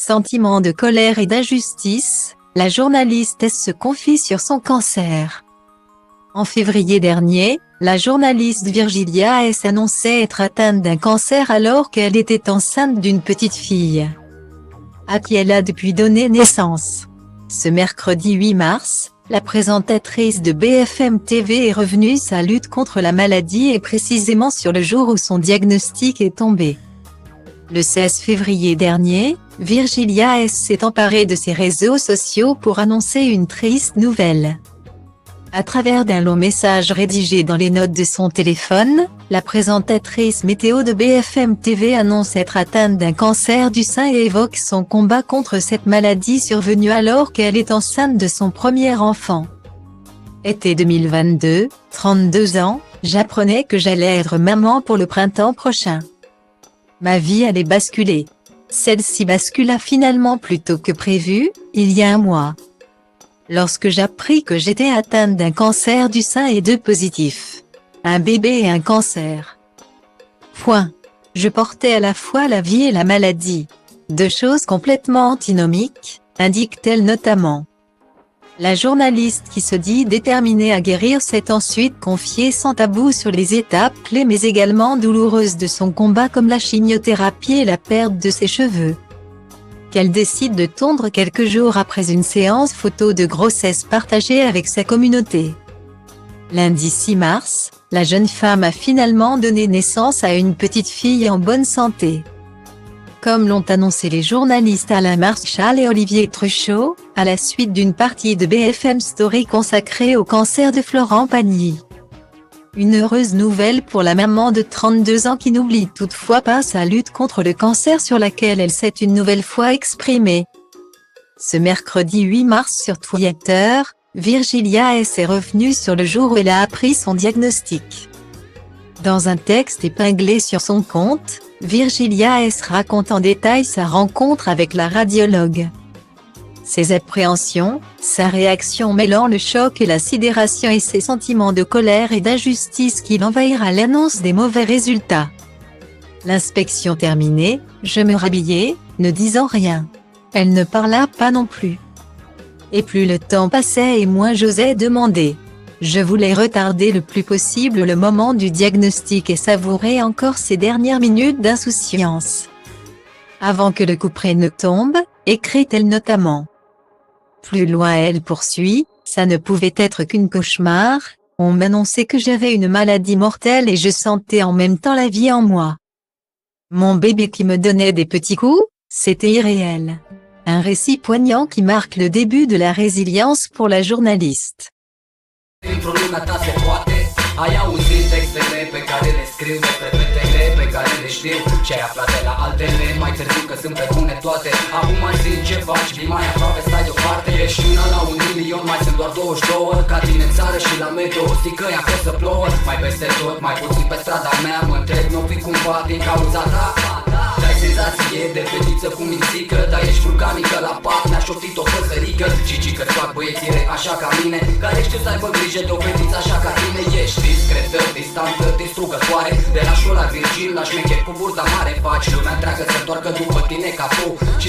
Sentiment de colère et d'injustice, la journaliste se confie sur son cancer. En février dernier, la journaliste Virgilia S annonçait être atteinte d'un cancer alors qu'elle était enceinte d'une petite fille, à qui elle a depuis donné naissance. Ce mercredi 8 mars, la présentatrice de BFM TV est revenue sa lutte contre la maladie et précisément sur le jour où son diagnostic est tombé. Le 16 février dernier, Virgilia S s'est emparée de ses réseaux sociaux pour annoncer une triste nouvelle. À travers d'un long message rédigé dans les notes de son téléphone, la présentatrice météo de BFM TV annonce être atteinte d'un cancer du sein et évoque son combat contre cette maladie survenue alors qu'elle est enceinte de son premier enfant. Été 2022, 32 ans, j'apprenais que j'allais être maman pour le printemps prochain. Ma vie allait basculer. Celle-ci bascula finalement plus tôt que prévu, il y a un mois. Lorsque j'appris que j'étais atteinte d'un cancer du sein et de positif. Un bébé et un cancer. Je portais à la fois la vie et la maladie. Deux choses complètement antinomiques, indique-t-elle notamment. La journaliste qui se dit déterminée à guérir s'est ensuite confiée sans tabou sur les étapes clés mais également douloureuses de son combat comme la chimiothérapie et la perte de ses cheveux. Qu'elle décide de tondre quelques jours après une séance photo de grossesse partagée avec sa communauté. Lundi 6 mars, la jeune femme a finalement donné naissance à une petite fille en bonne santé. Comme l'ont annoncé les journalistes Alain Marchal et Olivier Truchot, à la suite d'une partie de BFM Story consacrée au cancer de Florent Pagny. Une heureuse nouvelle pour la maman de 32 ans qui n'oublie toutefois pas sa lutte contre le cancer sur laquelle elle s'est une nouvelle fois exprimée. Ce mercredi 8 mars sur Twitter, Virgilia S est revenue sur le jour où elle a appris son diagnostic. Dans un texte épinglé sur son compte, Virgilia S raconte en détail sa rencontre avec la radiologue. Ses appréhensions, sa réaction mêlant le choc et la sidération et ses sentiments de colère et d'injustice qui l'envahirent à l'annonce des mauvais résultats. L'inspection terminée, je me rhabillai, ne disant rien. Elle ne parla pas non plus. Et plus le temps passait et moins j'osais demander. Je voulais retarder le plus possible le moment du diagnostic et savourer encore ces dernières minutes d'insouciance. Avant que le couperet ne tombe, écrit-elle notamment. Plus loin elle poursuit, ça ne pouvait être qu'un cauchemar, on m'annonçait que j'avais une maladie mortelle et je sentais en même temps la vie en moi. Mon bébé qui me donnait des petits coups, c'était irréel. Un récit poignant qui marque le début de la résilience pour la journaliste. Dintr-o lumea ta se poate. Ai auzit textele pe care le scriu despre fetele pe care le știu și ai aflat de la altele mai târziu că sunt pe bune toate. Acum mai zic ce faci, vii mai aproape, stai deoparte. Ești una la 1.000.000, mai sunt doar 22. Ca tine în țară și la meteo, zic că e acolo să plouă. Mai peste tot, mai puțin pe strada mea. Mă întreb, n-o fi cumva din cauza ta? Dai senzație de fetiță cu mințică, dar ești vulcanică la pat, mi-aș ofti o păsărică. Și că-ți fac băiețire așa ca mine, care știu să aibă grijă de o fetiță așa ca tine. Ești discretă, distantă, distrugătoare. De la șola Virgil, la șmecher cu burta mare. Faci lumea întreagă să întoarcă după tine ca tu și